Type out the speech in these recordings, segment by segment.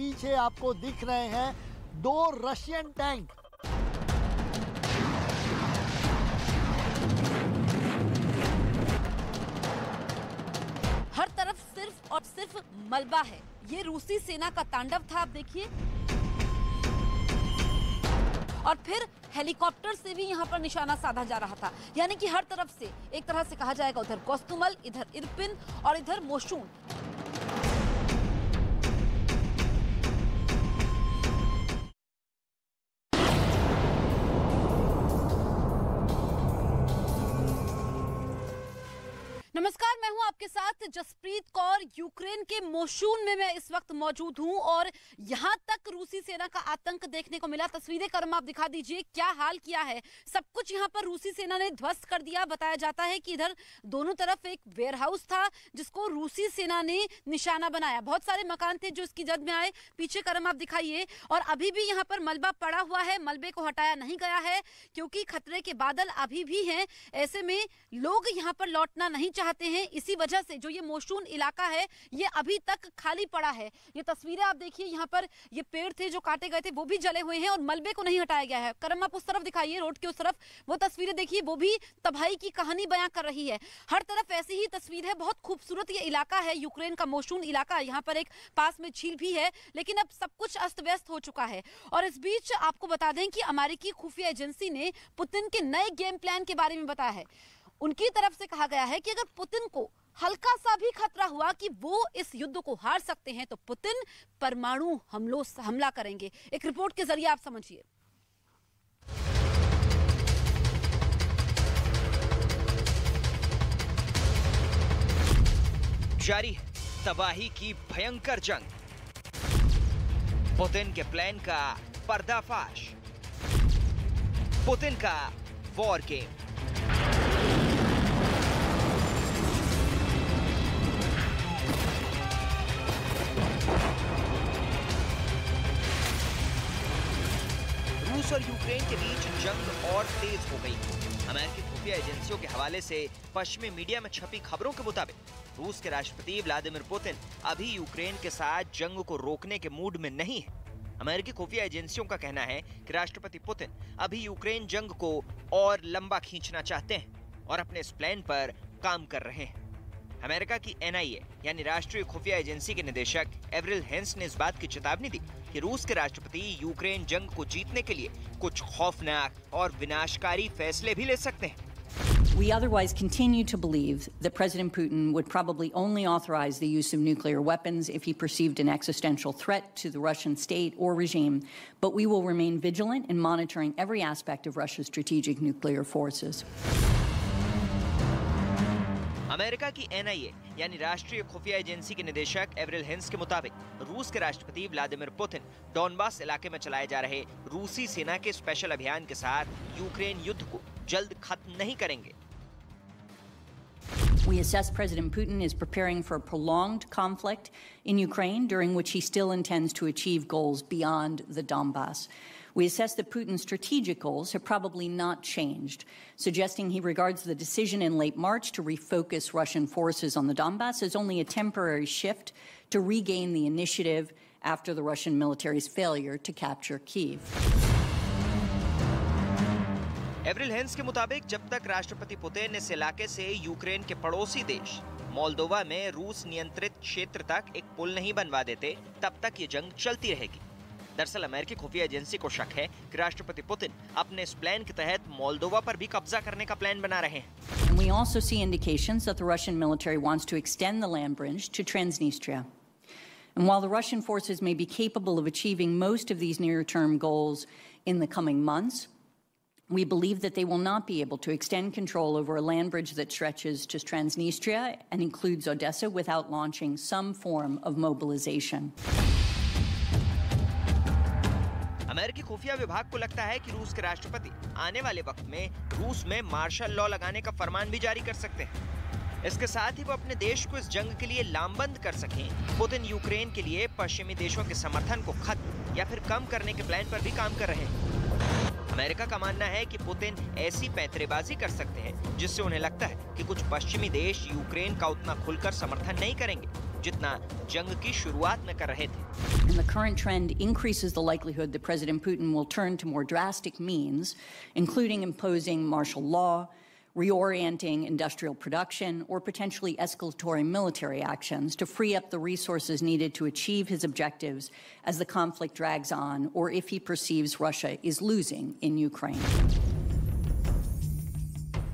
पीछे आपको दिख रहे हैं 2 रशियन टैंक। हर तरफ सिर्फ और सिर्फ मलबा है। ये रूसी सेना का तांडव था, आप देखिए। और फिर हेलीकॉप्टर से भी यहाँ पर निशाना साधा जा रहा था, यानी कि हर तरफ से एक तरह से कहा जाएगा, उधर कोस्तुमल, इधर इरपिन और इधर मोशून। नमस्कार, मैं हूं आपके साथ जसप्रीत कौर। यूक्रेन के मोशून में मैं इस वक्त मौजूद हूं और यहां तक रूसी सेना का आतंक देखने को मिला। तस्वीरें कर्म आप दिखा दीजिए, क्या हाल किया है। सब कुछ यहां पर रूसी सेना ने ध्वस्त कर दिया। बताया जाता है कि इधर दोनों तरफ एक वेयरहाउस था जिसको रूसी सेना ने निशाना बनाया। बहुत सारे मकान थे जो इसकी जद में आए। पीछे कर्म आप दिखाइए। और अभी भी यहाँ पर मलबा पड़ा हुआ है, मलबे को हटाया नहीं गया है क्योंकि खतरे के बादल अभी भी हैं। ऐसे में लोग यहाँ पर लौटना नहीं चाहते हैं। इसी वजह से जो ये मोशून इलाका है ये अभी तक खाली पड़ा है। ये तस्वीरें आप देखिए, यहाँ पर ये पेड़ थे जो काटे गए थे वो भी जले हुए हैं और मलबे को नहीं हटाया गया है। करम आप उस तरफ दिखाइए, रोड के उस तरफ वो तस्वीरें देखिए, वो भी तबाही की कहानी बयां कर रही है। हर तरफ ऐसी ही तस्वीर है। बहुत खूबसूरत ये इलाका है यूक्रेन का मोशून इलाका। यहाँ पर एक पास में झील भी है, लेकिन अब सब कुछ अस्त व्यस्त हो चुका है। और इस बीच आपको बता दें कि अमेरिकी खुफिया एजेंसी ने पुतिन के नए गेम प्लान के बारे में बताया है। उनकी तरफ से कहा गया है कि अगर पुतिन को हल्का सा भी खतरा हुआ कि वो इस युद्ध को हार सकते हैं तो पुतिन परमाणु हमला करेंगे। एक रिपोर्ट के जरिए आप समझिए। जारी है तबाही की भयंकर जंग। पुतिन के प्लान का पर्दाफाश। पुतिन का वॉर गेम। रूस और यूक्रेन के बीच जंग और तेज हो गई। अमेरिकी खुफिया एजेंसियों के हवाले से पश्चिमी मीडिया में छपी खबरों के मुताबिक रूस के राष्ट्रपति व्लादिमीर पुतिन अभी यूक्रेन के साथ जंग को रोकने के मूड में नहीं है। अमेरिकी खुफिया एजेंसियों का कहना है कि राष्ट्रपति पुतिन अभी यूक्रेन जंग को और लंबा खींचना चाहते हैं और अपने इस प्लान पर काम कर रहे हैं। अमेरिका की NIA यानी राष्ट्रीय खुफिया एजेंसी के निदेशक एवरिल हेंस ने इस बात की चेतावनी दी कि रूस के राष्ट्रपति यूक्रेन जंग को जीतने के लिए कुछ खौफनाक और विनाशकारी फैसले भी ले सकते हैं। We otherwise continue to believe that President Putin would probably only authorize the use of nuclear weapons if he perceived an existential threat to the Russian state or regime, but we will remain vigilant in monitoring every aspect of Russia's strategic nuclear forces. America की NIA यानी राष्ट्रीय खुफिया agency के निदेशक एवरिल Haines के मुताबिक रूस के राष्ट्रपति व्लादिमीर पुतिन डॉनबास इलाके में चलाए जा रहे रूसी सेना के स्पेशल अभियान के साथ यूक्रेन युद्ध को जल्द खत्म नहीं करेंगे। We assess President Putin is preparing for a prolonged conflict in Ukraine, during which he still intends to achieve goals beyond the Donbass. We assess that Putin's strategic goals have probably not changed, suggesting he regards the decision in late March to refocus Russian forces on the Donbass as only a temporary shift to regain the initiative after the Russian military's failure to capture Kyiv. Avril Haines के मुताबिक जब तक राष्ट्रपति Putin इस इलाके से Ukraine के पड़ोसी देश मोल्दोवा में रूस नियंत्रित क्षेत्र तक एक पुल नहीं बनवा देते, तब तक ये जंग चलती रहेगी। दरअसल अमेरिकी खुफिया एजेंसी को शक है कि राष्ट्रपति पुतिन अपने इस प्लान के तहत मोल्दोवा पर भी कब्जा करने का प्लान बना रहे हैं। We also see indications that the Russian military wants to extend the land bridge to Transnistria. And while the Russian forces may be capable of achieving most of these near-term goals in the coming months, we believe that they will not be able to extend control over a land bridge that stretches to Transnistria and includes Odessa without launching some form of mobilization. अमेरिकी खुफिया विभाग को लगता है कि रूस के राष्ट्रपति आने वाले वक्त में रूस में मार्शल लॉ लगाने का फरमान भी जारी कर सकते हैं। इसके साथ ही वो अपने देश को इस जंग के लिए लामबंद कर सकें। पुतिन यूक्रेन के लिए पश्चिमी देशों के समर्थन को खत्म या फिर कम करने के प्लान पर भी काम कर रहे हैं। अमेरिका का मानना है कि पुतिन ऐसी पैंतरेबाजी कर सकते हैं जिससे उन्हें लगता है कि कुछ पश्चिमी देश यूक्रेन का उतना खुलकर समर्थन नहीं करेंगे। जितना जंग की शुरुआत में कर रहे थे। And the current trend increases the likelihood that President Putin will turn to more drastic means, including imposing martial law, reorienting industrial production, or potentially escalatory military actions to free up the resources needed to achieve his objectives as the conflict drags on, or if he perceives Russia is losing in Ukraine.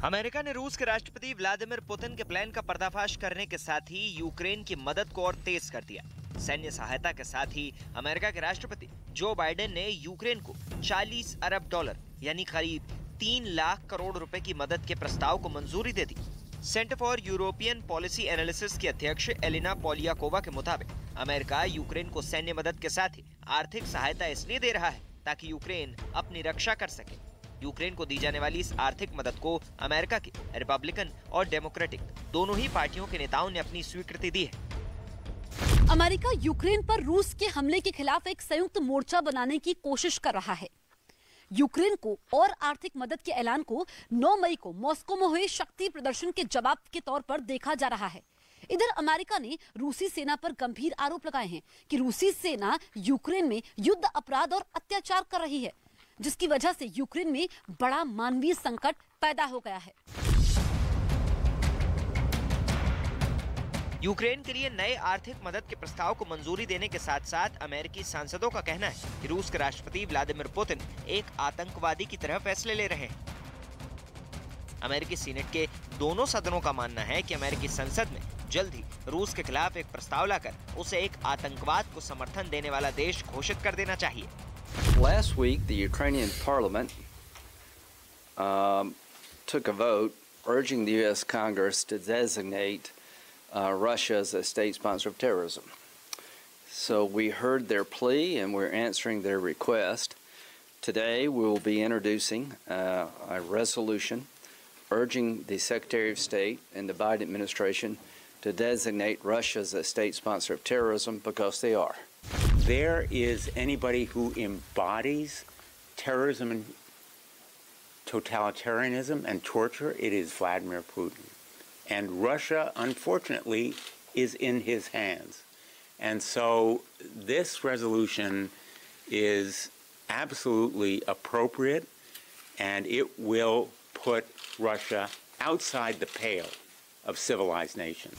America ने रूस के राष्ट्रपति Vladimir Putin के plan का पर्दाफाश करने के साथ ही यूक्रेन की मदद को और तेज कर दिया। सैन्य सहायता के साथ ही अमेरिका के राष्ट्रपति जो बाइडेन ने यूक्रेन को 40 अरब डॉलर यानी करीब 3 लाख करोड़ रुपए की मदद के प्रस्ताव को मंजूरी दे दी। Centre for European policy analysis की अध्यक्ष एलिना पोलियाकोवा के मुताबिक अमेरिका यूक्रेन को सैन्य मदद के साथ ही आर्थिक सहायता इसलिए दे रहा है ताकि यूक्रेन अपनी रक्षा कर सके। यूक्रेन को दी जाने वाली इस आर्थिक मदद को अमेरिका की रिपब्लिकन और डेमोक्रेटिक दोनों ही पार्टियों के नेताओं ने अपनी स्वीकृति दी है। अमेरिका यूक्रेन पर रूस के हमले के खिलाफ एक संयुक्त मोर्चा बनाने की कोशिश कर रहा है। यूक्रेन को और आर्थिक मदद के ऐलान को 9 मई को मॉस्को में हुए शक्ति प्रदर्शन के जवाब के तौर पर देखा जा रहा है। इधर अमेरिका ने रूसी सेना पर गंभीर आरोप लगाए हैं कि रूसी सेना यूक्रेन में युद्ध अपराध और अत्याचार कर रही है, जिसकी वजह से यूक्रेन में बड़ा मानवीय संकट पैदा हो गया है। यूक्रेन के लिए नए आर्थिक मदद के प्रस्ताव को मंजूरी देने के साथ साथ अमेरिकी सांसदों का कहना है कि रूस के राष्ट्रपति व्लादिमीर पुतिन एक आतंकवादी की तरह फैसले ले रहे हैं। अमेरिकी सीनेट के दोनों सदनों का मानना है कि अमेरिकी संसद में जल्द ही रूस के खिलाफ एक प्रस्ताव लाकर उसे एक आतंकवाद को समर्थन देने वाला देश घोषित कर देना चाहिए। Last week, the Ukrainian parliament took a vote urging the U.S. Congress to designate Russia as a state sponsor of terrorism. So we heard their plea and we're answering their request. Today we will be introducing a resolution urging the Secretary of State and the Biden administration to designate Russia as a state sponsor of terrorism because they are. There is anybody who embodies terrorism and totalitarianism and torture, it is Vladimir Putin. And Russia, unfortunately, is in his hands. And so this resolution is absolutely appropriate, and it will put Russia outside the pale of civilized nations.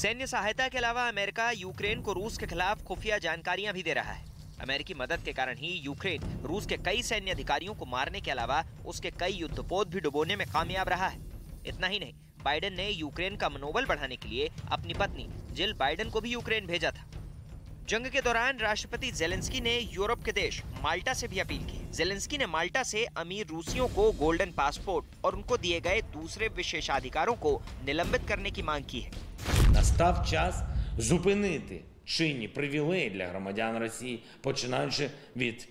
सैन्य सहायता के अलावा America Ukraine को रूस के खिलाफ खुफिया जानकारियां भी दे रहा है। अमेरिकी मदद के कारण ही यूक्रेन रूस के कई सैन्य अधिकारियों को मारने के अलावा उसके कई युद्धपोत भी डुबोने में कामयाब रहा है। इतना ही नहीं, बाइडेन ने यूक्रेन का मनोबल बढ़ाने के लिए अपनी पत्नी जिल बाइडेन को भी यूक्रेन भेजा था। जंग के दौरान राष्ट्रपति जेलेंस्की ने यूरोप के देश माल्टा से भी अपील की। जेलेंस्की ने माल्टा से अमीर रूसियों को गोल्डन पासपोर्ट और उनको दिए गए दूसरे विशेषाधिकारों को निलंबित करने की मांग की है। Настав час зупинити чинні привілеї для громадян Росії, починаючи від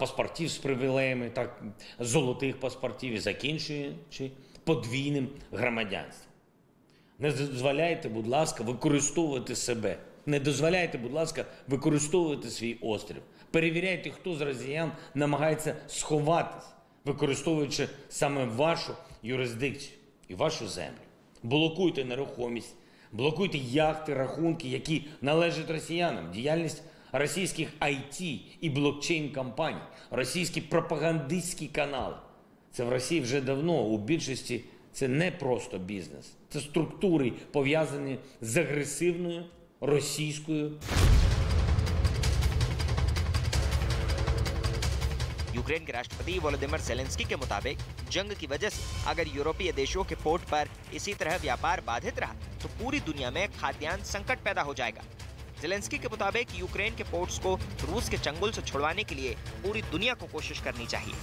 паспортів з привілеями, так, золотих паспортів і закінчуючи подвійним громадянством. Не дозволяйте, будь ласка, використовувати себе. Не дозволяйте, будь ласка, використовувати свій острів. Перевіряйте, хто з росіян намагається сховатись, використовуючи саме вашу юрисдикцію і вашу землю. Блокуйте нерухомість, блокуйте яхти, рахунки, які належать росіянам, діяльність російських IT і блокчейн-компаній, російські пропагандистські канали. Це в Росії вже давно, у більшості це не просто бізнес. Це структури, пов'язані з агресивною російською. यूक्रेन के राष्ट्रपति वोलोदिमीर ज़ेलेंस्की के मुताबिक जंग की वजह से अगर यूरोपीय देशों के पोर्ट पर इसी तरह व्यापार बाधित रहा तो पूरी दुनिया में खाद्यान्न संकट पैदा हो जाएगा। ज़ेलेंस्की के मुताबिक यूक्रेन के पोर्ट्स को रूस के चंगुल से छुड़वाने के लिए पूरी दुनिया को कोशिश करनी चाहिए।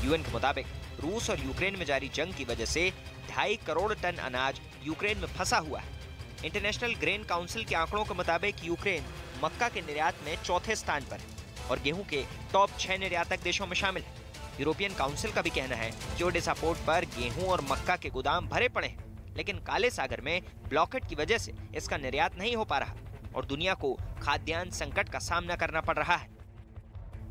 यूएन के मुताबिक रूस और यूक्रेन में जारी जंग की वजह से 2.5 करोड़ टन अनाज यूक्रेन में फंसा हुआ है। इंटरनेशनल ग्रेन काउंसिल के आंकड़ों के मुताबिक यूक्रेन मक्का के निर्यात में चौथे स्थान पर है और गेहूं के टॉप 6 निर्यातक देशों में शामिल है। यूरोपियन काउंसिल का भी कहना है कि ओडेसा पोर्ट पर गेहूं और मक्का के गोदाम भरे पड़े हैं, लेकिन काले सागर में ब्लॉकेट की वजह से इसका निर्यात नहीं हो पा रहा और दुनिया को खाद्यान्न संकट का सामना करना पड़ रहा है।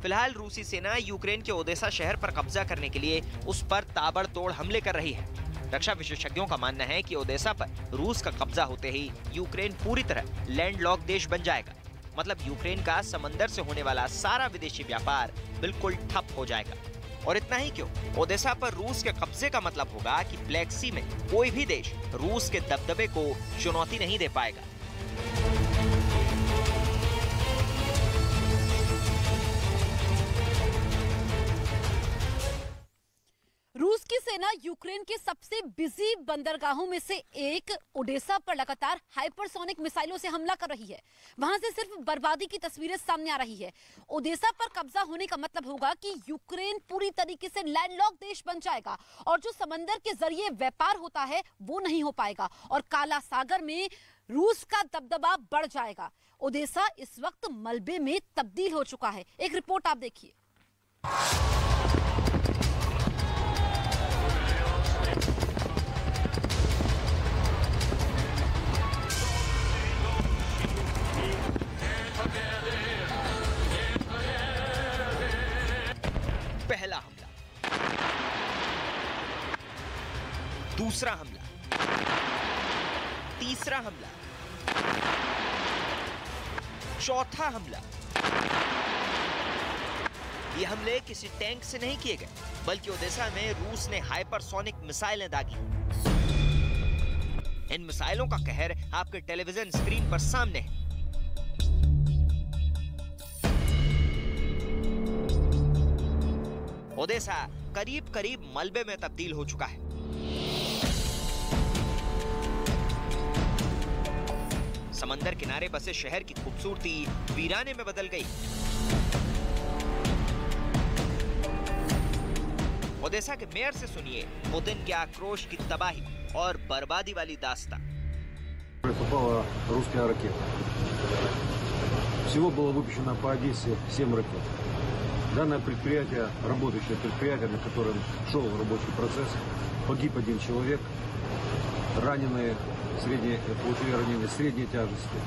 फिलहाल रूसी सेना यूक्रेन के ओडेसा शहर पर कब्जा करने के लिए उस पर ताबड़तोड़ हमले कर रही है। रक्षा विशेषज्ञों का मानना है कि ओदेसा पर रूस का कब्जा होते ही यूक्रेन पूरी तरह लैंडलॉक देश बन जाएगा। मतलब यूक्रेन का समंदर से होने वाला सारा विदेशी व्यापार बिल्कुल ठप हो जाएगा। और इतना ही क्यों, ओदेसा पर रूस के कब्जे का मतलब होगा कि ब्लैक सी में कोई भी देश रूस के दबदबे को चुनौती नहीं दे पाएगा। रूस की सेना यूक्रेन के सबसे बिजी बंदरगाहों में से एक ओडेसा पर लगातार हाइपरसोनिक मिसाइलों से हमला कर रही है। वहां से सिर्फ बर्बादी की तस्वीरें सामने आ रही है। ओडेसा पर कब्जा होने का मतलब होगा कि यूक्रेन पूरी तरीके से लैंडलॉक देश बन जाएगा और जो समंदर के जरिए व्यापार होता है वो नहीं हो पाएगा और काला सागर में रूस का दबदबा बढ़ जाएगा। ओडेसा इस वक्त मलबे में तब्दील हो चुका है। एक रिपोर्ट आप देखिए। पहला हमला, दूसरा हमला, तीसरा हमला, चौथा हमला। ये हमले किसी टैंक से नहीं किए गए, बल्कि ओदेसा में रूस ने हाइपरसोनिक मिसाइलें दागी। इन मिसाइलों का कहर आपके टेलीविजन स्क्रीन पर सामने है। ओदेसा करीब करीब मलबे में तब्दील हो चुका है। समंदर किनारे बसे शहर की खूबसूरती वीराने में बदल गई। ओदेसा के मेयर से सुनिए पुतिन के आक्रोश की तबाही और बर्बादी वाली दास्तां। Попала русская ракета. Всего было выпущено по Одессе 7 ракет. Данное предприятие, работающее предприятие, на котором шел рабочий процесс, погиб один человек, раненые, получили ранения средней тяжести.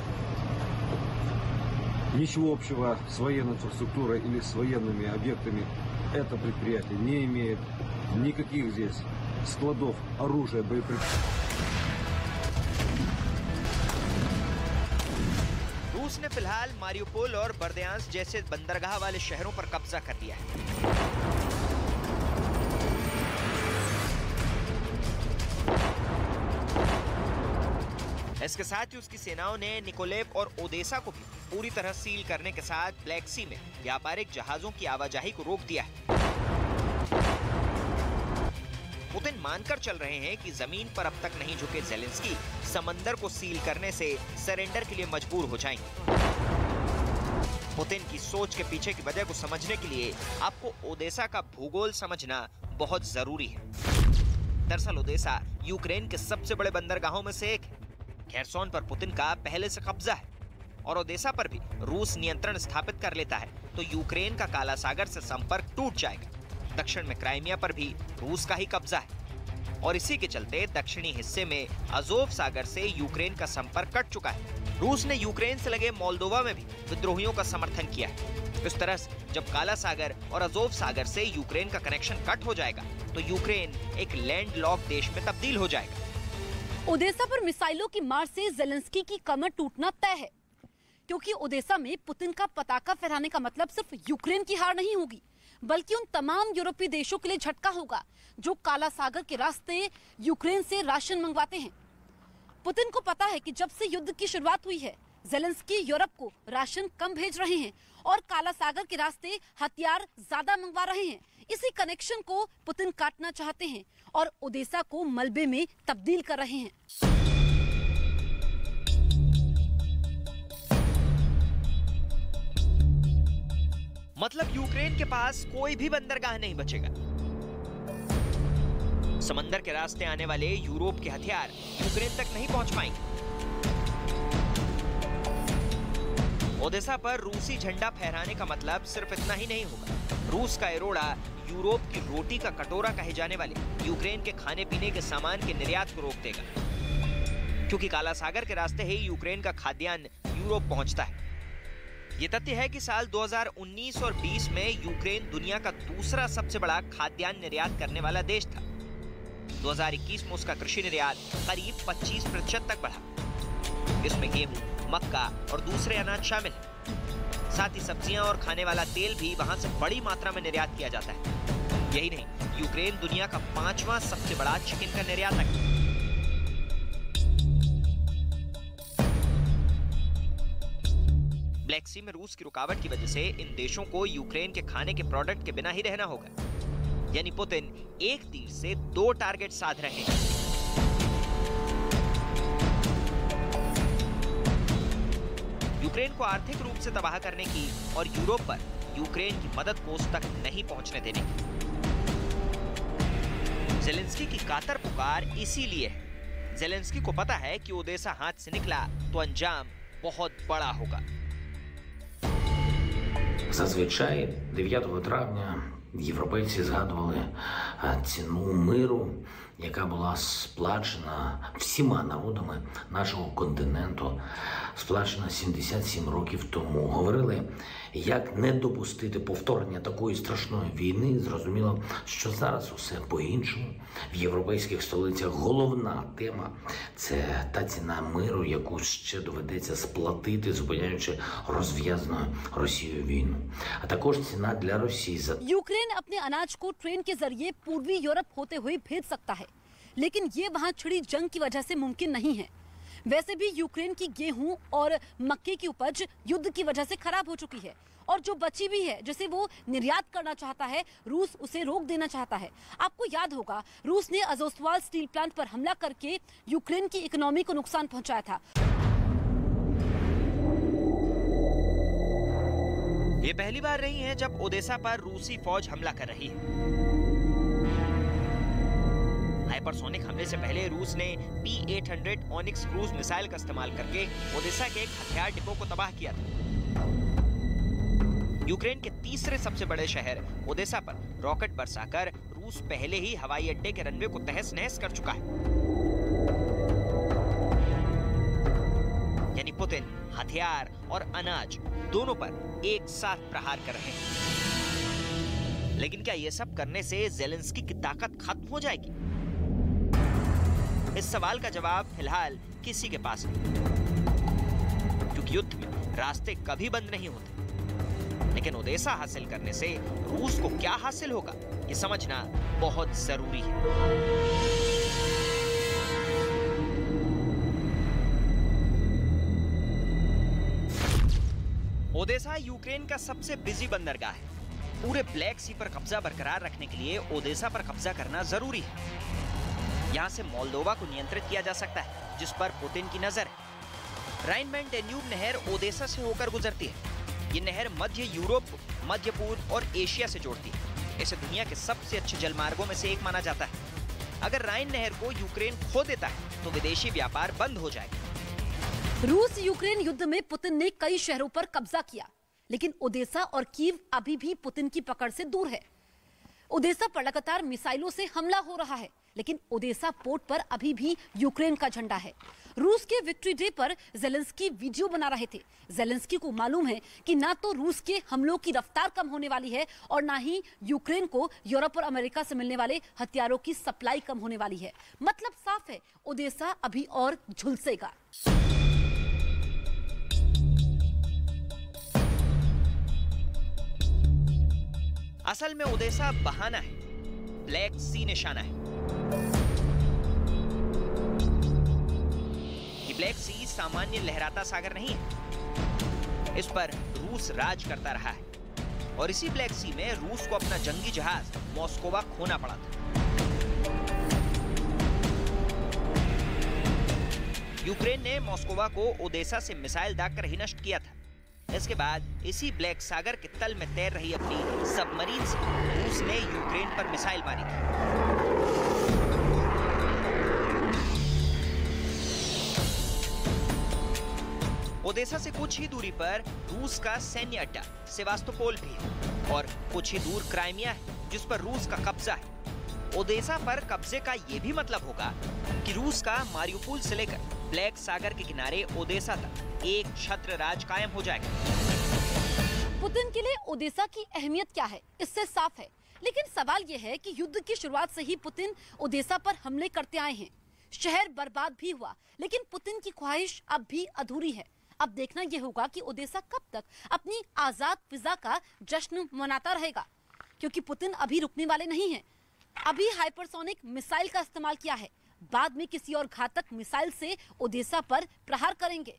Ничего общего с военной инфраструктурой или с военными объектами это предприятие не имеет. Никаких здесь складов оружия, боеприпасов. रूस ने फिलहाल मारियुपोल और बर्दयांस्क जैसे बंदरगाह वाले शहरों पर कब्जा कर लिया है। इसके साथ ही उसकी सेनाओं ने निकोलेव और ओदेसा को भी पूरी तरह सील करने के साथ ब्लैक सी में व्यापारिक जहाजों की आवाजाही को रोक दिया है। पुतिन मानकर चल रहे हैं कि जमीन पर अब तक नहीं झुके ज़ेलेंस्की समंदर को सील करने से सरेंडर के लिए मजबूर हो जाएंगे। पुतिन की सोच के पीछे की वजह को समझने के लिए आपको ओदेसा का भूगोल समझना बहुत जरूरी है। दरअसल ओदेसा यूक्रेन के सबसे बड़े बंदरगाहों में से एक है। खेरसोन पर पुतिन का पहले से कब्जा है और ओदेसा पर भी रूस नियंत्रण स्थापित कर लेता है तो यूक्रेन का काला सागर से संपर्क टूट जाएगा। दक्षिण में क्राइमिया पर भी रूस का ही कब्जा है और इसी के चलते दक्षिणी हिस्से में अजोव सागर से यूक्रेन का संपर्क कट चुका है। रूस ने यूक्रेन से लगे मोल्दोवा में भी विद्रोहियों का समर्थन किया है। इस तरह से जब काला सागर और अजोव सागर से यूक्रेन का कनेक्शन कट हो जाएगा तो यूक्रेन एक लैंडलॉक देश में तब्दील हो जाएगा। ओदेसा पर मिसाइलों की मार से ज़ेलेंस्की की कमर टूटना तय है, क्योंकि ओदेसा में पुतिन का पताका फहराने का मतलब सिर्फ यूक्रेन की हार नहीं होगी, बल्कि उन तमाम यूरोपीय देशों के लिए झटका होगा जो काला सागर के रास्ते यूक्रेन से राशन मंगवाते हैं। पुतिन को पता है कि जब से युद्ध की शुरुआत हुई है ज़ेलेंस्की यूरोप को राशन कम भेज रहे हैं और काला सागर के रास्ते हथियार ज्यादा मंगवा रहे हैं। इसी कनेक्शन को पुतिन काटना चाहते हैं और ओदेसा को मलबे में तब्दील कर रहे हैं। मतलब यूक्रेन के पास कोई भी बंदरगाह नहीं बचेगा। समंदर के रास्ते आने वाले यूरोप के हथियार यूक्रेन तक नहीं पहुंच पाएंगे। ओदेसा पर रूसी झंडा फहराने का मतलब सिर्फ इतना ही नहीं होगा। रूस का एरोड़ा यूरोप की रोटी का कटोरा कहे जाने वाले यूक्रेन के खाने पीने के सामान के निर्यात को रोक देगा, क्योंकि काला सागर के रास्ते ही यूक्रेन का खाद्यान्न यूरोप पहुंचता है। ये तथ्य है कि साल 2019 और 20 में यूक्रेन दुनिया का दूसरा सबसे बड़ा खाद्यान्न निर्यात करने वाला देश था। 2021 में उसका कृषि निर्यात करीब 25% तक बढ़ा। इसमें गेहूं, मक्का और दूसरे अनाज शामिल हैं। साथ ही सब्जियां और खाने वाला तेल भी वहां से बड़ी मात्रा में निर्यात किया जाता है। यही नहीं, यूक्रेन दुनिया का 5वां सबसे बड़ा चिकन का निर्यातक है। ब्लैक सी में रूस की रुकावट की वजह से इन देशों को यूक्रेन के खाने के प्रोडक्ट के बिना ही रहना होगा। यानी पुतिन एक तीर से 2 टारगेट साध रहे हैं। यूक्रेन को आर्थिक रूप से तबाह करने की और यूरोप पर यूक्रेन की मदद कोस तक नहीं पहुंचने देने की। ज़ेलेंस्की की कातर पुकार इसीलिए है। ज़ेलेंस्की को पता है कि ओदेसा हाथ से निकला तो अंजाम बहुत बड़ा होगा। Зазвичай 9 травня європейці згадували ціну миру, яка була сплачена всіма народами нашого континенту, сплачена 77 років тому. Говорили, як не допустити повторення такої страшної війни. Зрозуміло, що зараз усе по-іншому. В європейських столицях головна тема – це та ціна миру, яку ще доведеться сплатити, зупиняючи розв'язану Росією війну. А також ціна для Росії за... यूक्रेन अपने अनाज को ट्रेन के जरिए पूर्वी यूरोप होते हुए भेज सकता है, लेकिन ये वहां छिड़ी जंग की वजह से मुमकिन नहीं है। वैसे भी यूक्रेन की गेहूं और मक्के की उपज युद्ध की वजह से खराब हो चुकी है और जो बची भी है जिसे वो निर्यात करना चाहता है, रूस उसे रोक देना चाहता है। आपको याद होगा, रूस ने अज़ोस्ताल स्टील प्लांट पर हमला करके यूक्रेन की इकोनॉमी को नुकसान पहुंचाया था। ये पहली बार नहीं है जब ओदेसा पर रूसी फौज हमला कर रही है। हाइपरसोनिक हमले से पहले रूस ने P-800 ओनिक्स क्रूज मिसाइल का इस्तेमाल करके ओदेसा के एक हथियार डिपो को तबाह किया था। यूक्रेन के तीसरे सबसे बड़े शहर ओदेसा पर रॉकेट बरसाकर रूस पहले ही हवाई अड्डे के रनवे को तहस नहस कर चुका है। यानी पुतिन हथियार और अनाज दोनों पर एक साथ प्रहार कर रहे हैं। लेकिन क्या ये सब करने से ज़ेलेंस्की की ताकत खत्म हो जाएगी? इस सवाल का जवाब फिलहाल किसी के पास नहीं, क्योंकि युद्ध में रास्ते कभी बंद नहीं होते। लेकिन ओदेसा हासिल करने से रूस को क्या हासिल होगा, ये समझना बहुत जरूरी है। ओदेसा यूक्रेन का सबसे बिजी बंदरगाह है। पूरे ब्लैक सी पर कब्जा बरकरार रखने के लिए ओदेसा पर कब्जा करना जरूरी है। यहाँ से मोल्दोवा को नियंत्रित किया जा सकता है, जिस पर पुतिन की नजर है। राइन डैन्यूब नहर ओदेसा से होकर गुजरती है। ये नहर मध्य यूरोप, मध्य पूर्व और एशिया से जोड़ती है। इसे दुनिया के सबसे अच्छे जलमार्गों में से एक माना जाता है। अगर राइन नहर को यूक्रेन खो देता है तो विदेशी व्यापार बंद हो जाएगा। रूस यूक्रेन युद्ध में पुतिन ने कई शहरों पर कब्जा किया, लेकिन ओदेसा और कीव अभी भी पुतिन की पकड़ से दूर है। ओदेसा पर लगातार मिसाइलों से हमला हो रहा है, लेकिन ओदेसा पोर्ट पर अभी भी यूक्रेन का झंडा है। रूस के विक्ट्री डे पर ज़ेलेंस्की वीडियो बना रहे थे। ज़ेलेंस्की को मालूम है कि ना तो रूस के हमलों की रफ्तार कम होने वाली है और ना ही यूक्रेन को यूरोप और अमेरिका से मिलने वाले हथियारों की सप्लाई कम होने वाली है। मतलब साफ है, ओदेसा अभी और झुलसेगा। असल में ओदेसा बहाना है, ब्लैक सी निशाना है। ये ब्लैक सी सामान्य लहराता सागर नहीं है। इस पर रूस राज करता रहा है और इसी ब्लैक सी में रूस को अपना जंगी जहाज मॉस्कोवा खोना पड़ा था। यूक्रेन ने मॉस्कोवा को ओदेसा से मिसाइल दागकर ही नष्ट किया था। इसके बाद इसी ब्लैक सागर के तल में तैर रही अपनी सबमरीन से रूस ने यूक्रेन पर मिसाइल मारी थी। ओदेसा से कुछ ही दूरी पर रूस का सैन्य अड्डा सेवास्तोपोल भी है और कुछ ही दूर क्राइमिया है, जिस पर रूस का कब्जा है। ओदेसा पर कब्जे का ये भी मतलब होगा कि रूस का मारियुपोल से लेकर ब्लैक सागर के किनारे ओदेसा तक एक छत्र राज कायम हो जाएगा। पुतिन के लिए ओदेसा की अहमियत क्या है, इससे साफ है लेकिन सवाल यह है कि युद्ध की शुरुआत से ही पुतिन ओडेसा पर हमले करते आए हैं। शहर बर्बाद भी हुआ, लेकिन पुतिन की ख्वाहिश अब भी अधूरी है। अब देखना यह होगा कि ओडेसा कब तक अपनी आजाद फिजा का जश्न मनाता रहेगा, क्योंकि पुतिन अभी रुकने वाले नहीं हैं। अभी हाइपरसोनिक मिसाइल का इस्तेमाल किया है, बाद में किसी और घातक मिसाइल से ओडेसा पर प्रहार करेंगे।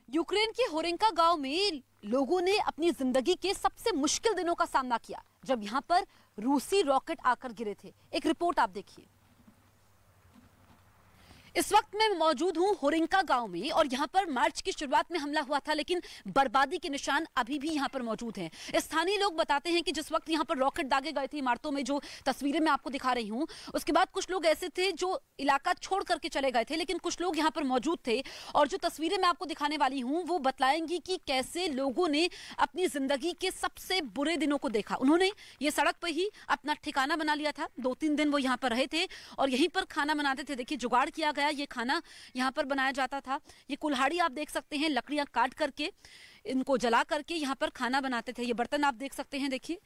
यूक्रेन के होरेंका गांव में लोगों ने अपनी जिंदगी के सबसे मुश्किल दिनों का सामना किया, जब यहां पर रूसी रॉकेट आकर गिरे थे। एक रिपोर्ट आप देखिए। इस वक्त मैं मौजूद हूं होरिंका गांव में और यहां पर मार्च की शुरुआत में हमला हुआ था, लेकिन बर्बादी के निशान अभी भी यहां पर मौजूद हैं। स्थानीय लोग बताते हैं कि जिस वक्त यहां पर रॉकेट दागे गए थे इमारतों में, जो तस्वीरें मैं आपको दिखा रही हूं, उसके बाद कुछ लोग ऐसे थे जो इलाका छोड़ करके चले गए थे, लेकिन कुछ लोग यहां पर मौजूद थे। और जो तस्वीरें मैं आपको दिखाने वाली हूं वो बतलाएंगी कि कैसे लोगों ने अपनी जिंदगी के सबसे बुरे दिनों को देखा। उन्होंने ये सड़क पर ही अपना ठिकाना बना लिया था। 2-3 दिन वो यहाँ पर रहे थे और यहीं पर खाना बनाते थे। देखिए, जुगाड़ किया गया, ये खाना यहाँ पर बनाया जाता था। ये कुल्हाड़ी आप देख सकते हैं, लकड़ियां काट करके इनको जला करके यहाँ पर खाना बनाते थे। ये बर्तन आप देख सकते हैं, देखिए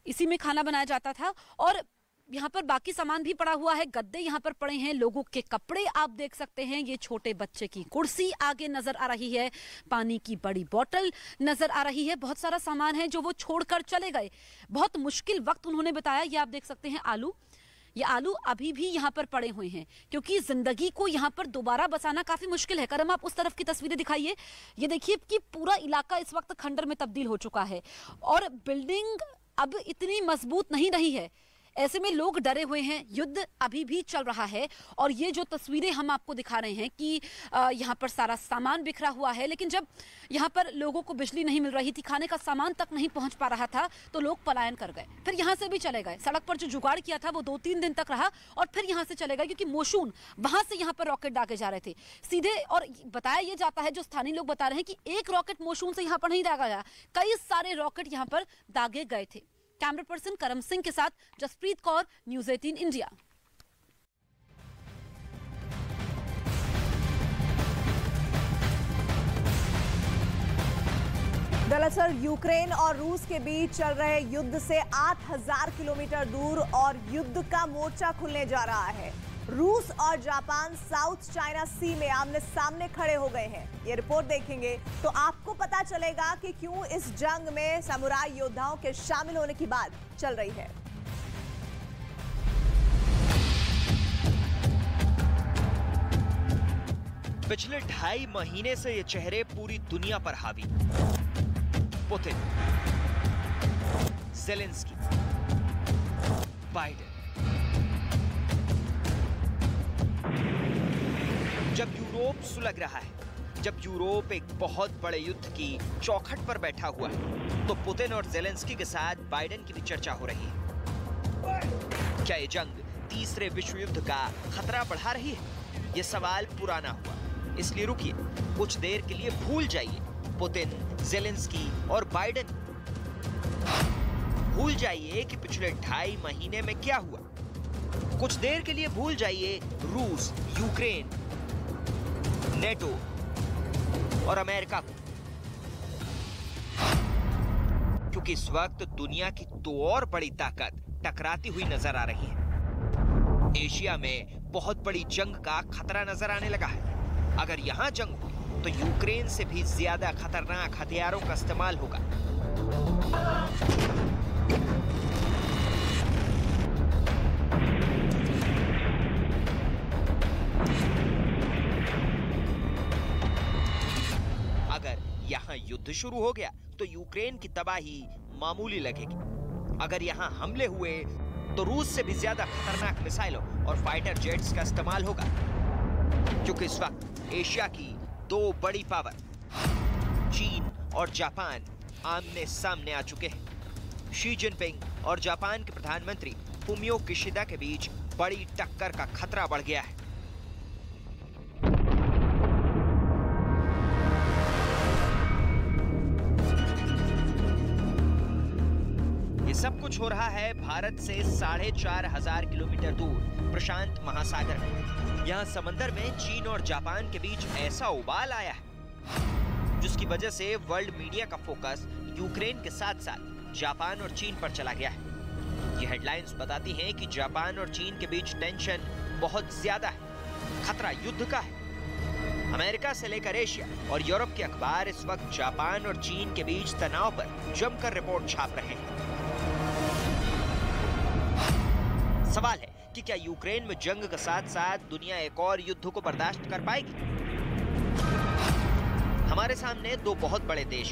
इसी में खाना बनाया जाता था। और यहाँ पर बाकी सामान भी पड़ा हुआ है, गद्दे यहाँ पर पड़े हैं, लोगों के कपड़े आप देख सकते हैं। ये छोटे बच्चे की कुर्सी आगे नजर आ रही है, पानी की बड़ी बोतल नजर आ रही है। बहुत सारा सामान है जो वो छोड़कर चले गए। बहुत मुश्किल वक्त उन्होंने बताया। ये आप देख सकते हैं आलू, ये आलू अभी भी यहाँ पर पड़े हुए हैं, क्योंकि जिंदगी को यहाँ पर दोबारा बसाना काफी मुश्किल है। करम, आप उस तरफ की तस्वीरें दिखाइए। ये देखिए कि पूरा इलाका इस वक्त खंडर में तब्दील हो चुका है और बिल्डिंग अब इतनी मजबूत नहीं रही है। ऐसे में लोग डरे हुए हैं। युद्ध अभी भी चल रहा है और ये जो तस्वीरें हम आपको दिखा रहे हैं कि यहाँ पर सारा सामान बिखरा हुआ है, लेकिन जब यहाँ पर लोगों को बिजली नहीं मिल रही थी, खाने का सामान तक नहीं पहुँच पा रहा था, तो लोग पलायन कर गए। फिर यहाँ से भी चले गए। सड़क पर जो जुगाड़ किया था वो 2-3 दिन तक रहा और फिर यहाँ से चले गए, क्योंकि मोशून वहां से यहाँ पर रॉकेट दागे जा रहे थे सीधे। और बताया ये जाता है, जो स्थानीय लोग बता रहे हैं, कि एक रॉकेट मोशून से यहाँ पर नहीं दागा गया, कई सारे रॉकेट यहाँ पर दागे गए थे। कैमरा पर्सन करम सिंह के साथ जसप्रीत कौर, न्यूज़ 18 इंडिया। दरअसल यूक्रेन और रूस के बीच चल रहे युद्ध से 8000 किलोमीटर दूर और युद्ध का मोर्चा खुलने जा रहा है। रूस और जापान साउथ चाइना सी में आमने सामने खड़े हो गए हैं। ये रिपोर्ट देखेंगे तो आपको पता चलेगा कि क्यों इस जंग में समुराई योद्धाओं के शामिल होने की बात चल रही है। पिछले 2.5 महीने से ये चेहरे पूरी दुनिया पर हावी। Putin, Zelensky, Biden. जब यूरोप सुलग रहा है, जब यूरोप एक बहुत बड़े युद्ध की चौखट पर बैठा हुआ है, तो पुतिन और ज़ेलेंस्की के साथ बाइडेन की भी चर्चा हो रही है। क्या ये जंग तीसरे विश्व युद्ध का खतरा बढ़ा रही है? ये सवाल पुराना हुआ, इसलिए रुकिए, कुछ देर के लिए भूल जाइए पुतिन, ज़ेलेंस्की और बाइडेन। भूल जाइए कि पिछले 2.5 महीने में क्या हुआ। कुछ देर के लिए भूल जाइए रूस, यूक्रेन, नेटो और अमेरिका को, क्योंकि इस वक्त दुनिया की 2 और बड़ी ताकत टकराती हुई नजर आ रही है। एशिया में बहुत बड़ी जंग का खतरा नजर आने लगा है। अगर यहां जंग हो तो यूक्रेन से भी ज्यादा खतरनाक हथियारों का इस्तेमाल होगा। अगर यहां युद्ध शुरू हो गया तो यूक्रेन की तबाही मामूली लगेगी। अगर यहां हमले हुए तो रूस से भी ज्यादा खतरनाक मिसाइलों और फाइटर जेट्स का इस्तेमाल होगा, क्योंकि इस वक्त एशिया की 2 बड़ी पावर चीन और जापान आमने सामने आ चुके हैं। शी जिनपिंग और जापान के प्रधानमंत्री फुमियो किशिदा के बीच बड़ी टक्कर का खतरा बढ़ गया है। ये सब कुछ हो रहा है भारत से 4500 किलोमीटर दूर प्रशांत महासागर में। यहाँ समंदर में चीन और जापान के बीच ऐसा उबाल आया है जिसकी वजह से वर्ल्ड मीडिया का फोकस यूक्रेन के साथ साथ जापान और चीन पर चला गया है। ये हेडलाइंस बताती हैं कि जापान और चीन के बीच टेंशन बहुत ज्यादा है, खतरा युद्ध का है। अमेरिका से लेकर एशिया और यूरोप के अखबार इस वक्त जापान और चीन के बीच तनाव पर जमकर रिपोर्ट छाप रहे हैं। सवाल है कि क्या यूक्रेन में जंग के साथ साथ दुनिया एक और युद्ध को बर्दाश्त कर पाएगी? हमारे सामने दो बहुत बड़े देश,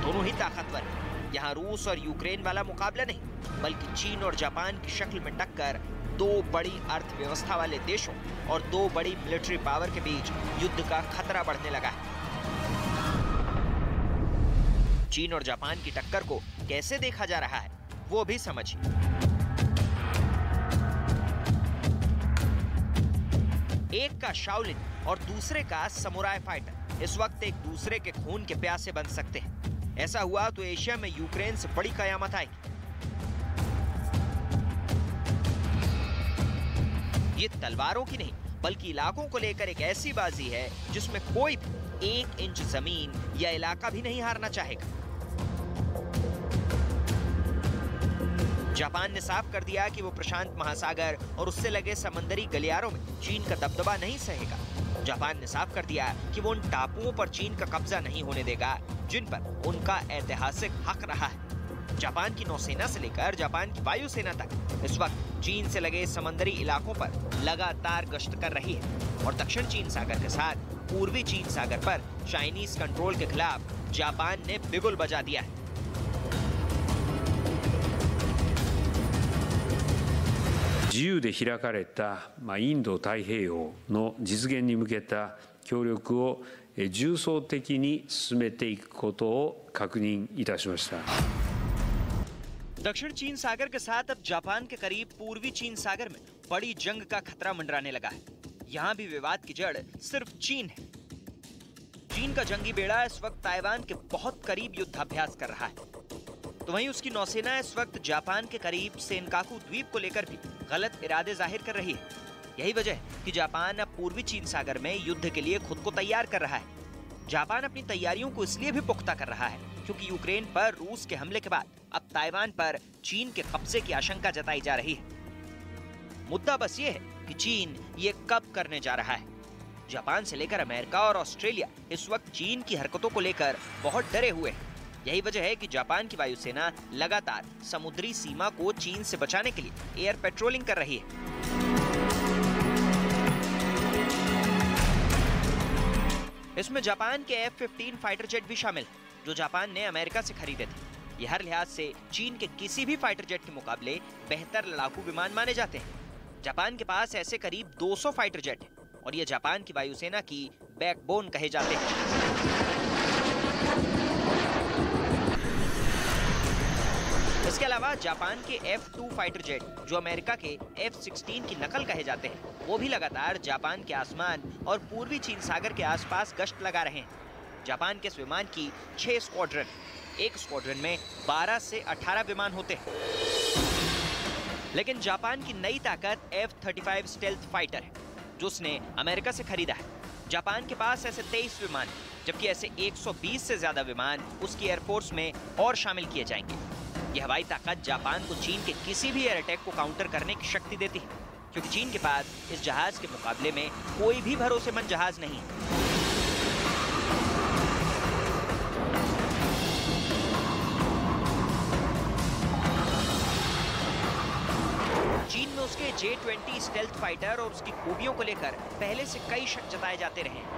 दोनों ही ताकतवर हैं। यहाँ रूस और यूक्रेन वाला मुकाबला नहीं, बल्कि चीन और जापान की शक्ल में टक्कर, दो बड़ी अर्थव्यवस्था वाले देशों और दो बड़ी मिलिट्री पावर के बीच युद्ध का खतरा बढ़ने लगा है। चीन और जापान की टक्कर को कैसे देखा जा रहा है, वो भी समझिए। एक का शाओलिन और दूसरे का समुराई फाइटर इस वक्त एक दूसरे के खून के प्यासे बन सकते हैं। ऐसा हुआ तो एशिया में यूक्रेन से बड़ी कयामत आएगी। ये तलवारों की नहीं, बल्कि इलाकों को लेकर एक ऐसी बाजी है जिसमें कोई भी 1 इंच जमीन या इलाका भी नहीं हारना चाहेगा। जापान ने साफ कर दिया कि वो प्रशांत महासागर और उससे लगे समंदरी गलियारों में चीन का दबदबा नहीं सहेगा। जापान ने साफ कर दिया कि वो उन टापुओं पर चीन का कब्जा नहीं होने देगा जिन पर उनका ऐतिहासिक हक रहा है। जापान की नौसेना से लेकर जापान की वायुसेना तक इस वक्त चीन से लगे समंदरी इलाकों पर लगातार गश्त कर रही है और दक्षिण चीन सागर के साथ पूर्वी चीन सागर पर चाइनीज कंट्रोल के खिलाफ जापान ने बिगुल बजा दिया है।自由で開かれたインド太平洋の実現に向けた協力を重層的に進めていくことを確認いたしました。दक्षिण चीन सागर के साथ अब जापान के करीब पूर्वी चीन सागर में बड़ी जंग का खतरा मंडराने लगा है। यहाँ भी विवाद की जड़ सिर्फ चीन है। चीन का जंगी बेड़ा इस वक्त ताइवान के बहुत करीब युद्धाभ्यास कर रहा है, तो वहीं उसकी नौसेना इस वक्त जापान के करीब सेनकाकू द्वीप को लेकर भी गलत इरादे जाहिर कर रही है। यही वजह है कि जापान अब पूर्वी चीन सागर में युद्ध के लिए खुद को तैयार कर रहा है। जापान अपनी तैयारियों को इसलिए भी पुख्ता कर रहा है क्योंकि यूक्रेन पर रूस के हमले के बाद अब ताइवान पर चीन के कब्जे की आशंका जताई जा रही है। मुद्दा बस ये है कि चीन ये कब करने जा रहा है। जापान से लेकर अमेरिका और ऑस्ट्रेलिया इस वक्त चीन की हरकतों को लेकर बहुत डरे हुए हैं। यही वजह है कि जापान की वायुसेना लगातार समुद्री सीमा को चीन से बचाने के लिए एयर पेट्रोलिंग कर रही है। इसमें जापान के F-15 फाइटर जेट भी शामिल है, जो जापान ने अमेरिका से खरीदे थे। ये हर लिहाज से चीन के किसी भी फाइटर जेट के मुकाबले बेहतर लड़ाकू विमान माने जाते हैं। जापान के पास ऐसे करीब 200 फाइटर जेट हैं और ये जापान की वायुसेना की बैकबोन कहे जाते हैं। इसके अलावा जापान के F-2 फाइटर जेट, जो अमेरिका के F-16 की नकल कहे जाते हैं, वो भी लगातार जापान के आसमान और पूर्वी चीन सागर के आसपास गश्त लगा रहे हैं। जापान के इस विमान की 6 स्क्वाड्रन, एक स्क्वाड्रन में 12 से 18 विमान होते हैं। लेकिन जापान की नई ताकत F-35 स्टेल्थ फाइटर है, जो उसने अमेरिका से खरीदा है। जापान के पास ऐसे 23 विमान, जबकि ऐसे 120 से ज्यादा विमान उसकी एयरफोर्स में और शामिल किए जाएंगे। यह हवाई ताकत जापान को चीन के किसी भी एयर अटैक को काउंटर करने की शक्ति देती है, क्योंकि चीन के पास इस जहाज के मुकाबले में कोई भी भरोसेमंद जहाज नहीं है। चीन में उसके J-20 स्टेल्थ फाइटर और उसकी खूबियों को लेकर पहले से कई शक जताए जाते रहे हैं।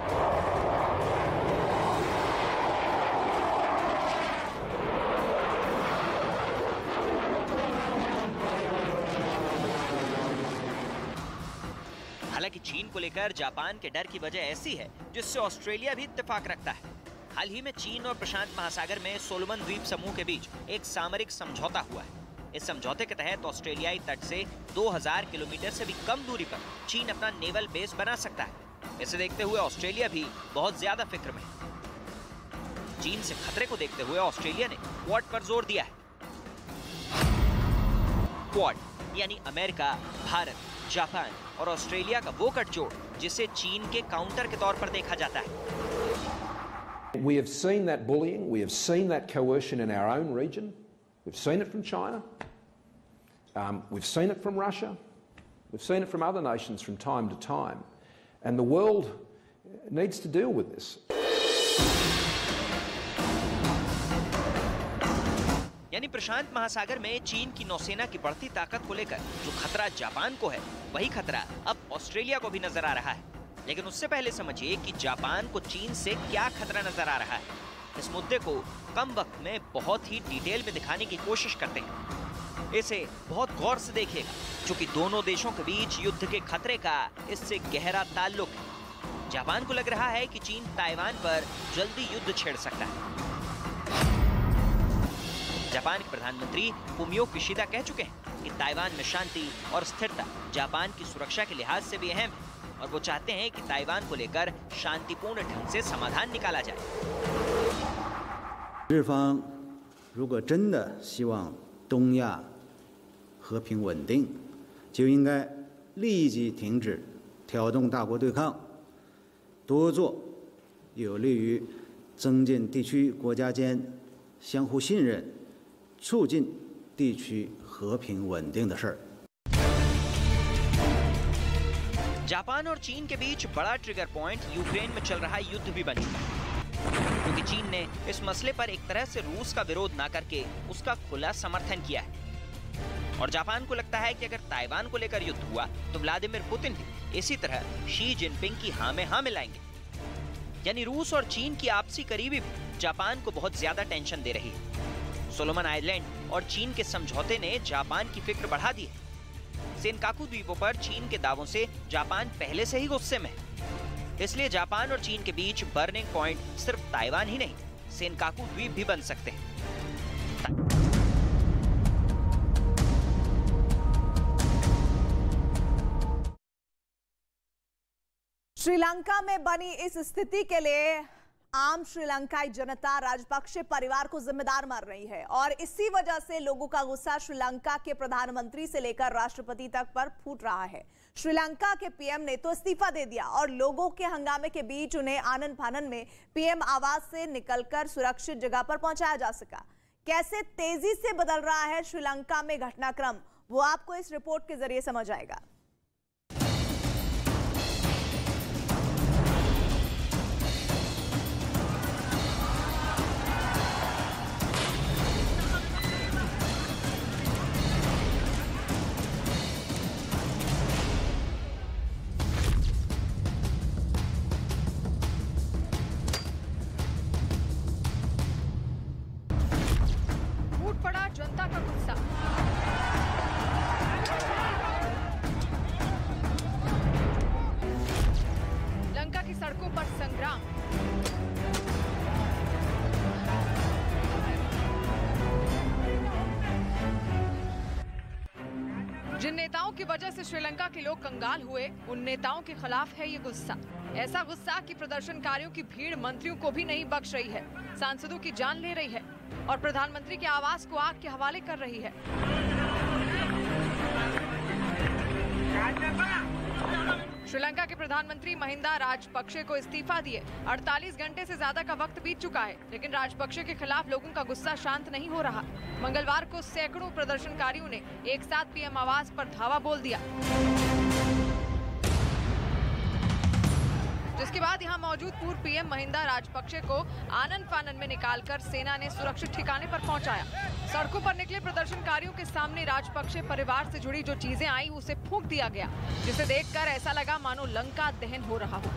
हालांकि चीन को लेकर जापान के डर की वजह ऐसी है जिससे ऑस्ट्रेलिया भी इत्तेफाक रखता है। हाल ही में चीन और प्रशांत महासागर में सोलोमन द्वीप समूह के बीच एक सामरिक समझौता हुआ है। इस समझौते के तहत ऑस्ट्रेलियाई तट से 2000 किलोमीटर से भी कम दूरी पर चीन अपना नेवल बेस बना सकता है। इसे देखते हुए ऑस्ट्रेलिया भी बहुत ज्यादा फिक्र में है। चीन से खतरे को देखते हुए ऑस्ट्रेलिया ने क्वाड पर जोर दिया है। क्वाड यानी अमेरिका, भारत, जापान और ऑस्ट्रेलिया का वो गठजोड़ जिसे चीन के काउंटर के तौर पर देखा जाता है। We have seen that bullying, we have seen that coercion in our own region. We've seen it from China. We've seen it from Russia. We've seen it from other nations from time to time. And the world needs to deal with this. यानी प्रशांत महासागर में चीन की नौसेना की बढ़ती ताकत को लेकर जो खतरा जापान को है, वही खतरा अब ऑस्ट्रेलिया को भी नजर आ रहा है। लेकिन उससे पहले समझिए कि जापान को चीन से क्या खतरा नजर आ रहा है। इस मुद्दे को कम वक्त में बहुत ही डिटेल में दिखाने की कोशिश करते हैं। इसे बहुत गौर से देखिएगा, क्योंकि दोनों देशों के बीच युद्ध के खतरे का इससे गहरा ताल्लुक है। जापान को लग रहा है कि चीन ताइवान पर जल्दी युद्ध छेड़ सकता है। जापान के प्रधानमंत्री फुमियो किशिदा कह चुके हैं कि ताइवान में शांति और स्थिरता जापान की सुरक्षा के लिहाज से भी अहम है और वो चाहते हैं कि ताइवान को लेकर शांतिपूर्ण ढंग से समाधान निकाला जाए। 日方如果真的希望东亚和平稳定，就应该立即停止挑动大国对抗，多做有利于增进地区国家间相互信任、促进地区和平稳定的事儿。 जापान और चीन के बीच बड़ा ट्रिगर पॉइंट यूक्रेन में चल रहा युद्ध भी बन चुका है, क्योंकि चीन ने इस मसले पर एक तरह से रूस का विरोध ना करके उसका खुला समर्थन किया है। और जापान को लगता है कि अगर ताइवान को लेकर युद्ध हुआ तो व्लादिमीर पुतिन भी इसी तरह शी जिनपिंग की हाँ में हाँ मिलाएंगे। यानी रूस और चीन की आपसी करीबी भी जापान को बहुत ज्यादा टेंशन दे रही है। सोलोमन आइलैंड और चीन के समझौते ने जापान की फिक्र बढ़ा दी है। सेनकाकू द्वीपों पर चीन के दावों से जापान पहले से ही गुस्से में है। इसलिए जापान और चीन के बीच बर्निंग पॉइंट सिर्फ ताइवान ही नहीं, सेनकाकू द्वीप भी बन सकते हैं। श्रीलंका में बनी इस स्थिति के लिए आम श्रीलंकाई जनता राजपक्षे परिवार को जिम्मेदार मान रही है और इसी वजह से लोगों का गुस्सा श्रीलंका के प्रधानमंत्री से लेकर राष्ट्रपति तक पर फूट रहा है। श्रीलंका के पीएम ने तो इस्तीफा दे दिया और लोगों के हंगामे के बीच उन्हें आनन फानन में पीएम आवास से निकलकर सुरक्षित जगह पर पहुंचाया जा सका। कैसे तेजी से बदल रहा है श्रीलंका में घटनाक्रम, वो आपको इस रिपोर्ट के जरिए समझ आएगा। जनता का गुस्सा। लंका की सड़कों पर संग्राम। जिन नेताओं की वजह से श्रीलंका के लोग कंगाल हुए, उन नेताओं के खिलाफ है ये गुस्सा। ऐसा गुस्सा कि प्रदर्शनकारियों की भीड़ मंत्रियों को भी नहीं बख्श रही है, सांसदों की जान ले रही है और प्रधानमंत्री के आवास को आग के हवाले कर रही है। श्रीलंका के प्रधानमंत्री महिंदा राजपक्षे को इस्तीफा दिए 48 घंटे से ज्यादा का वक्त बीत चुका है, लेकिन राजपक्षे के खिलाफ लोगों का गुस्सा शांत नहीं हो रहा। मंगलवार को सैकड़ों प्रदर्शनकारियों ने एक साथ पीएम आवास पर धावा बोल दिया, जिसके बाद यहां मौजूद पूर्व पीएम महिंदा राजपक्षे को आनन फानन में निकालकर सेना ने सुरक्षित ठिकाने पर पहुंचाया। सड़कों पर निकले प्रदर्शनकारियों के सामने राजपक्षे परिवार से जुड़ी जो चीजें आई उसे फूंक दिया गया, जिसे देखकर ऐसा लगा मानो लंका दहन हो रहा हो।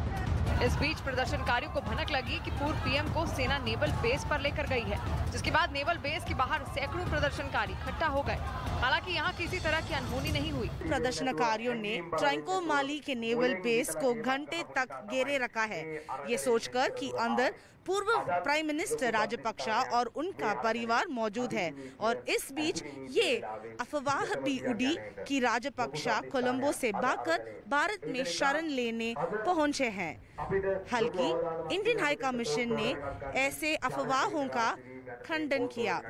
इस बीच प्रदर्शनकारियों को भनक लगी कि पूर्व पीएम को सेना नेवल बेस पर लेकर गई है, जिसके बाद नेवल बेस के बाहर सैकड़ों प्रदर्शनकारी इकट्ठा हो गए। हालांकि यहाँ किसी तरह की अनहोनी नहीं हुई। प्रदर्शनकारियों ने ट्रैंकोमाली के नेवल बेस को घंटे तक घेरे रखा है, ये सोचकर कि अंदर पूर्व प्राइम मिनिस्टर राजपक्षा और उनका परिवार मौजूद है। और इस बीच ये अफवाह भी उड़ी कि राजपक्षा कोलंबो से भागकर भारत में शरण लेने पहुंचे हैं। हालांकि इंडियन हाई कमीशन ने ऐसे अफवाहों का खंडन किया।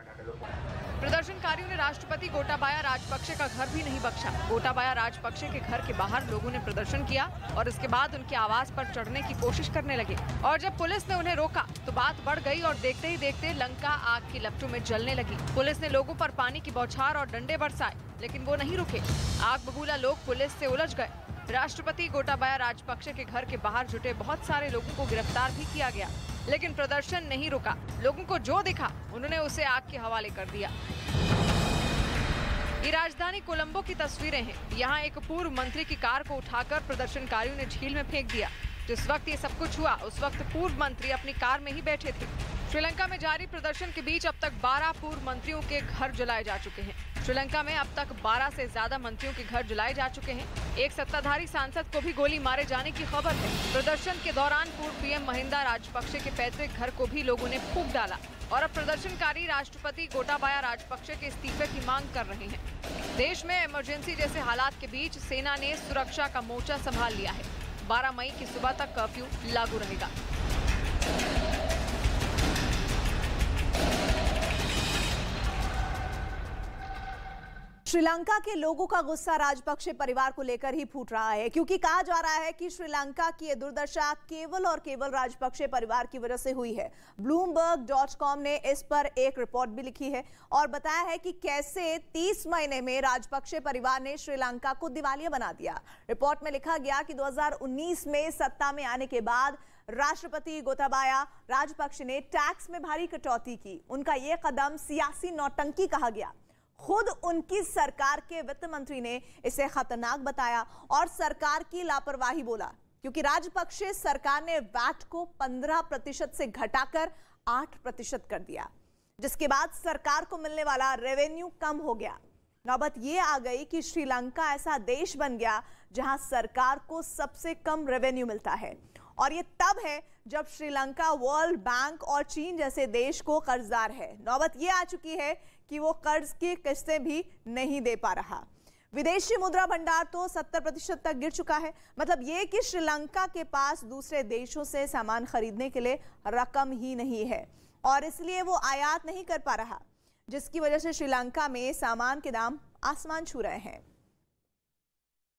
प्रदर्शनकारियों ने राष्ट्रपति गोटाबाया राजपक्षे का घर भी नहीं बख्शा। गोटाबाया राजपक्षे के घर के बाहर लोगों ने प्रदर्शन किया और इसके बाद उनके आवास पर चढ़ने की कोशिश करने लगे और जब पुलिस ने उन्हें रोका तो बात बढ़ गई और देखते ही देखते लंका आग की लपटों में जलने लगी। पुलिस ने लोगों पर पानी की बौछार और डंडे बरसाए, लेकिन वो नहीं रुके। आग बबूला लोग पुलिस से उलझ गए। राष्ट्रपति गोटाबाया राजपक्षे के घर के बाहर जुटे बहुत सारे लोगों को गिरफ्तार भी किया गया, लेकिन प्रदर्शन नहीं रुका। लोगों को जो दिखा उन्होंने उसे आग के हवाले कर दिया। ये राजधानी कोलंबो की तस्वीरें हैं। यहाँ एक पूर्व मंत्री की कार को उठाकर प्रदर्शनकारियों ने झील में फेंक दिया। जिस वक्त ये सब कुछ हुआ उस वक्त पूर्व मंत्री अपनी कार में ही बैठे थे। श्रीलंका में जारी प्रदर्शन के बीच अब तक 12 पूर्व मंत्रियों के घर जलाए जा चुके हैं। श्रीलंका में अब तक 12 से ज्यादा मंत्रियों के घर जलाए जा चुके हैं। एक सत्ताधारी सांसद को भी गोली मारे जाने की खबर है। प्रदर्शन के दौरान पूर्व पीएम महिंदा राजपक्षे के पैतृक घर को भी लोगों ने फूंक डाला और अब प्रदर्शनकारी राष्ट्रपति गोटाबाया राजपक्षे के इस्तीफे की मांग कर रहे हैं। देश में इमरजेंसी जैसे हालात के बीच सेना ने सुरक्षा का मोर्चा संभाल लिया है। 12 मई की सुबह तक कर्फ्यू लागू रहेगा। श्रीलंका के लोगों का गुस्सा राजपक्षे परिवार को लेकर ही फूट रहा है, क्योंकि कहा जा रहा है कि श्रीलंका की ये दुर्दशा केवल और केवल राजपक्षे परिवार की वजह से हुई है। Bloomberg.com ने इस पर एक रिपोर्ट भी लिखी है और बताया है कि कैसे 30 महीने में राजपक्षे परिवार ने श्रीलंका को दिवालिया बना दिया। रिपोर्ट में लिखा गया कि 2019 में सत्ता में आने के बाद राष्ट्रपति गोटाबाया राजपक्षे ने टैक्स में भारी कटौती की। उनका यह कदम सियासी नौटंकी कहा गया। खुद उनकी सरकार के वित्त मंत्री ने इसे खतरनाक बताया और सरकार की लापरवाही बोला, क्योंकि राजपक्षे सरकार ने वैट को 15% से घटाकर 8% कर दिया, जिसके बाद सरकार को मिलने वाला रेवेन्यू कम हो गया। नौबत ये आ गई कि श्रीलंका ऐसा देश बन गया जहां सरकार को सबसे कम रेवेन्यू मिलता है, और ये तब है जब श्रीलंका वर्ल्ड बैंक और चीन जैसे देश को कर्जदार है। नौबत ये आ चुकी है कि वो कर्ज की किस्तें भी नहीं दे पा रहा। विदेशी मुद्रा भंडार तो 70% तक गिर चुका है। मतलब ये कि श्रीलंका के पास दूसरे देशों से सामान खरीदने के लिए रकम ही नहीं है और इसलिए वो आयात नहीं कर पा रहा, जिसकी वजह से श्रीलंका में सामान के दाम आसमान छू रहे हैं।